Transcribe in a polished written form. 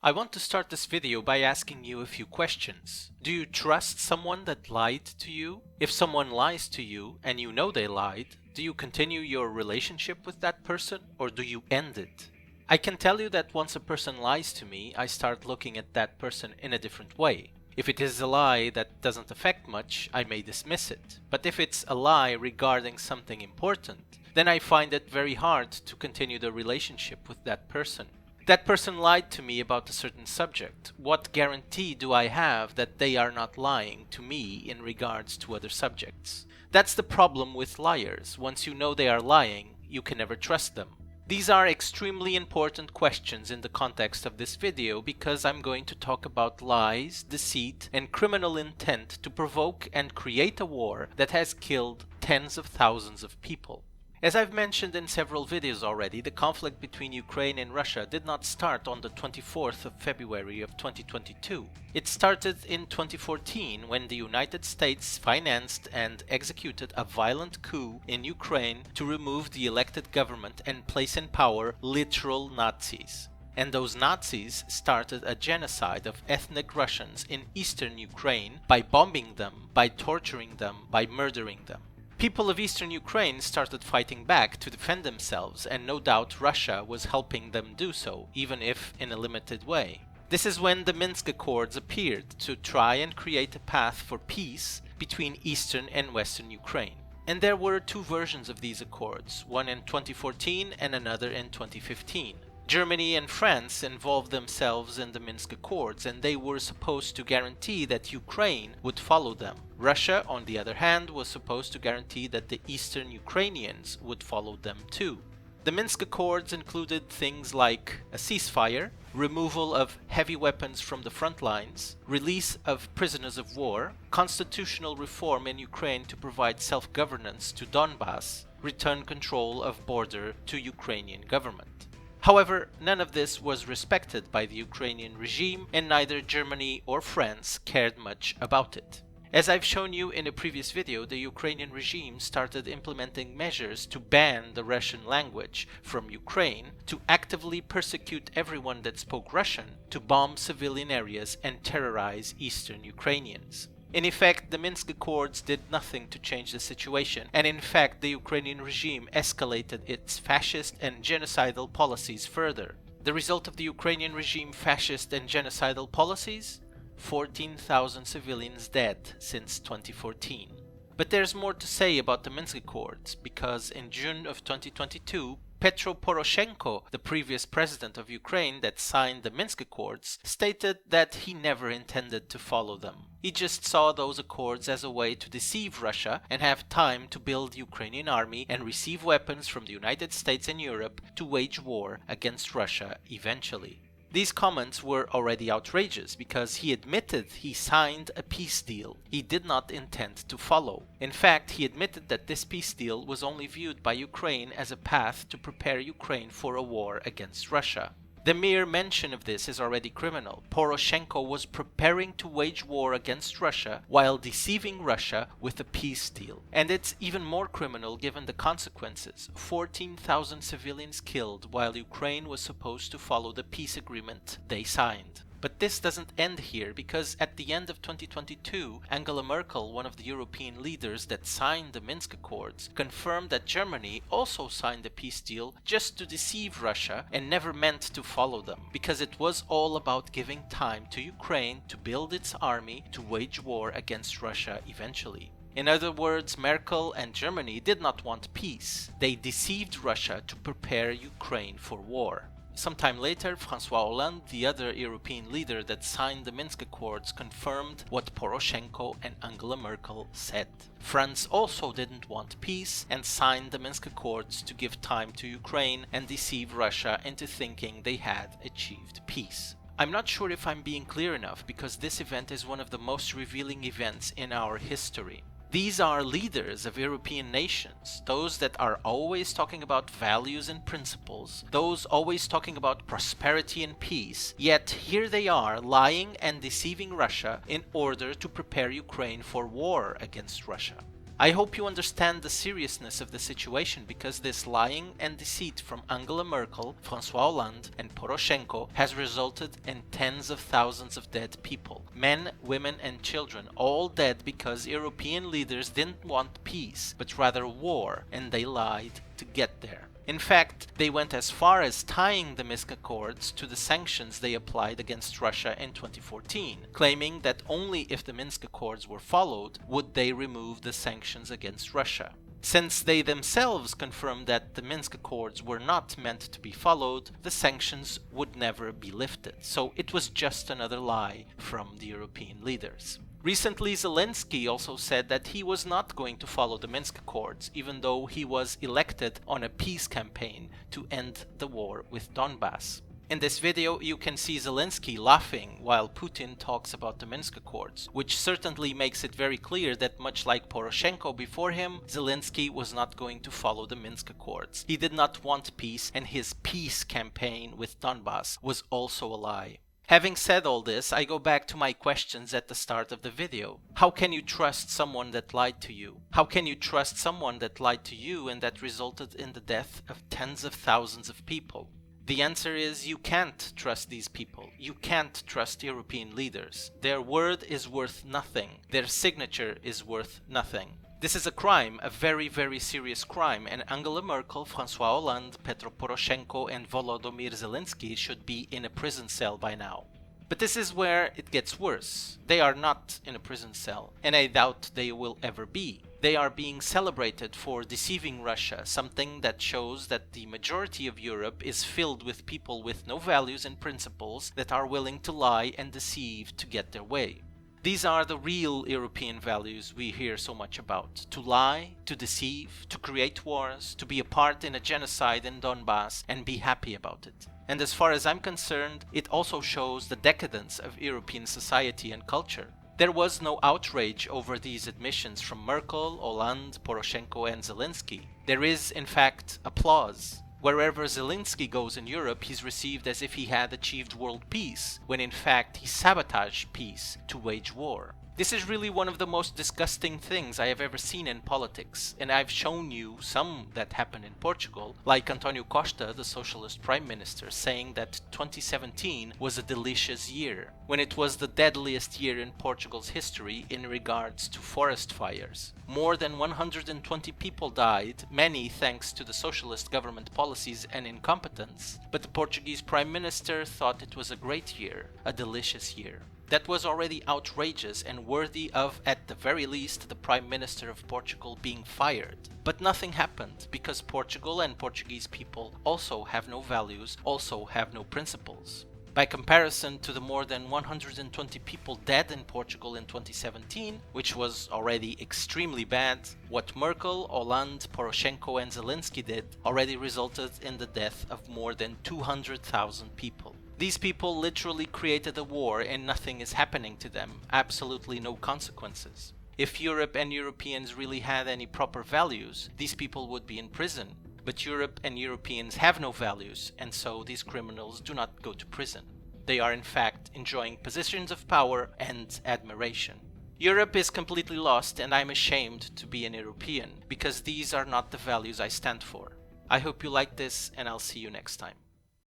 I want to start this video by asking you a few questions. Do you trust someone that lied to you? If someone lies to you and you know they lied, do you continue your relationship with that person or do you end it? I can tell you that once a person lies to me, I start looking at that person in a different way. If it is a lie that doesn't affect much, I may dismiss it. But if it's a lie regarding something important, then I find it very hard to continue the relationship with that person. That person lied to me about a certain subject. What guarantee do I have that they are not lying to me in regards to other subjects? That's the problem with liars. Once you know they are lying, you can never trust them. These are extremely important questions in the context of this video because I'm going to talk about lies, deceit, and criminal intent to provoke and create a war that has killed tens of thousands of people. As I've mentioned in several videos already, the conflict between Ukraine and Russia did not start on the 24th of February of 2022. It started in 2014 when the United States financed and executed a violent coup in Ukraine to remove the elected government and place in power literal Nazis. And those Nazis started a genocide of ethnic Russians in eastern Ukraine by bombing them, by torturing them, by murdering them. People of eastern Ukraine started fighting back to defend themselves, and no doubt Russia was helping them do so, even if in a limited way. This is when the Minsk Accords appeared to try and create a path for peace between eastern and western Ukraine. And there were two versions of these accords, one in 2014 and another in 2015. Germany and France involved themselves in the Minsk Accords, and they were supposed to guarantee that Ukraine would follow them. Russia, on the other hand, was supposed to guarantee that the eastern Ukrainians would follow them too. The Minsk Accords included things like a ceasefire, removal of heavy weapons from the front lines, release of prisoners of war, constitutional reform in Ukraine to provide self-governance to Donbass, return control of border to Ukrainian government. However, none of this was respected by the Ukrainian regime, and neither Germany or France cared much about it. As I've shown you in a previous video, the Ukrainian regime started implementing measures to ban the Russian language from Ukraine, to actively persecute everyone that spoke Russian, to bomb civilian areas and terrorize eastern Ukrainians. In effect, the Minsk Accords did nothing to change the situation, and in fact the Ukrainian regime escalated its fascist and genocidal policies further. The result of the Ukrainian regime fascist and genocidal policies? 14,000 civilians dead since 2014. But there's more to say about the Minsk Accords, because in June of 2022, Petro Poroshenko, the previous president of Ukraine that signed the Minsk Accords, stated that he never intended to follow them. He just saw those accords as a way to deceive Russia and have time to build Ukrainian army and receive weapons from the United States and Europe to wage war against Russia eventually. These comments were already outrageous because he admitted he signed a peace deal he did not intend to follow. In fact, he admitted that this peace deal was only viewed by Ukraine as a path to prepare Ukraine for a war against Russia. The mere mention of this is already criminal. Poroshenko was preparing to wage war against Russia while deceiving Russia with a peace deal. And it's even more criminal given the consequences. 14,000 civilians killed while Ukraine was supposed to follow the peace agreement they signed. But this doesn't end here, because at the end of 2022, Anegla Merkel, one of the European leaders that signed the Minsk Accords, confirmed that Germany also signed a peace deal just to deceive Russia and never meant to follow them, because it was all about giving time to Ukraine to build its army to wage war against Russia eventually. In other words, Merkel and Germany did not want peace. They deceived Russia to prepare Ukraine for war. Sometime later, François Hollande, the other European leader that signed the Minsk Accords, confirmed what Poroshenko and Anegla Merkel said. France also didn't want peace and signed the Minsk Accords to give time to Ukraine and deceive Russia into thinking they had achieved peace. I'm not sure if I'm being clear enough, because this event is one of the most revealing events in our history. These are leaders of European nations, those that are always talking about values and principles, those always talking about prosperity and peace, yet here they are lying and deceiving Russia in order to prepare Ukraine for war against Russia. I hope you understand the seriousness of the situation, because this lying and deceit from Anegla Merkel, François Hollande and Poroshenko has resulted in tens of thousands of dead people. Men, women and children, all dead because European leaders didn't want peace, but rather war, and they lied to get there. In fact, they went as far as tying the Minsk Accords to the sanctions they applied against Russia in 2014, claiming that only if the Minsk Accords were followed would they remove the sanctions against Russia. Since they themselves confirmed that the Minsk Accords were not meant to be followed, the sanctions would never be lifted. So it was just another lie from the European leaders. Recently, Zelensky also said that he was not going to follow the Minsk Accords, even though he was elected on a peace campaign to end the war with Donbass. In this video, you can see Zelensky laughing while Putin talks about the Minsk Accords, which certainly makes it very clear that, much like Poroshenko before him, Zelensky was not going to follow the Minsk Accords. He did not want peace, and his peace campaign with Donbass was also a lie. Having said all this, I go back to my questions at the start of the video. How can you trust someone that lied to you? How can you trust someone that lied to you and that resulted in the death of tens of thousands of people? The answer is you can't trust these people. You can't trust European leaders. Their word is worth nothing. Their signature is worth nothing. This is a crime, a very, very serious crime, and Anegla Merkel, François Hollande, Petro Poroshenko and Volodymyr Zelensky should be in a prison cell by now. But this is where it gets worse. They are not in a prison cell, and I doubt they will ever be. They are being celebrated for deceiving Russia, something that shows that the majority of Europe is filled with people with no values and principles that are willing to lie and deceive to get their way. These are the real European values we hear so much about. To lie, to deceive, to create wars, to be a part in a genocide in Donbass and be happy about it. And as far as I'm concerned, it also shows the decadence of European society and culture. There was no outrage over these admissions from Merkel, Hollande, Poroshenko and Zelensky. There is, in fact, applause. Wherever Zelensky goes in Europe, he's received as if he had achieved world peace, when in fact he sabotaged peace to wage war. This is really one of the most disgusting things I have ever seen in politics, and I've shown you some that happened in Portugal, like António Costa, the socialist prime minister, saying that 2017 was a delicious year, when it was the deadliest year in Portugal's history in regards to forest fires. More than 120 people died, many thanks to the socialist government policies and incompetence, but the Portuguese prime minister thought it was a great year, a delicious year. That was already outrageous and worthy of, at the very least, the Prime Minister of Portugal being fired. But nothing happened, because Portugal and Portuguese people also have no values, also have no principles. By comparison to the more than 120 people dead in Portugal in 2017, which was already extremely bad, what Merkel, Hollande, Poroshenko and Zelensky did already resulted in the death of more than 200,000 people. These people literally created a war and nothing is happening to them, absolutely no consequences. If Europe and Europeans really had any proper values, these people would be in prison. But Europe and Europeans have no values, and so these criminals do not go to prison. They are in fact enjoying positions of power and admiration. Europe is completely lost, and I'm ashamed to be an European, because these are not the values I stand for. I hope you like this, and I'll see you next time.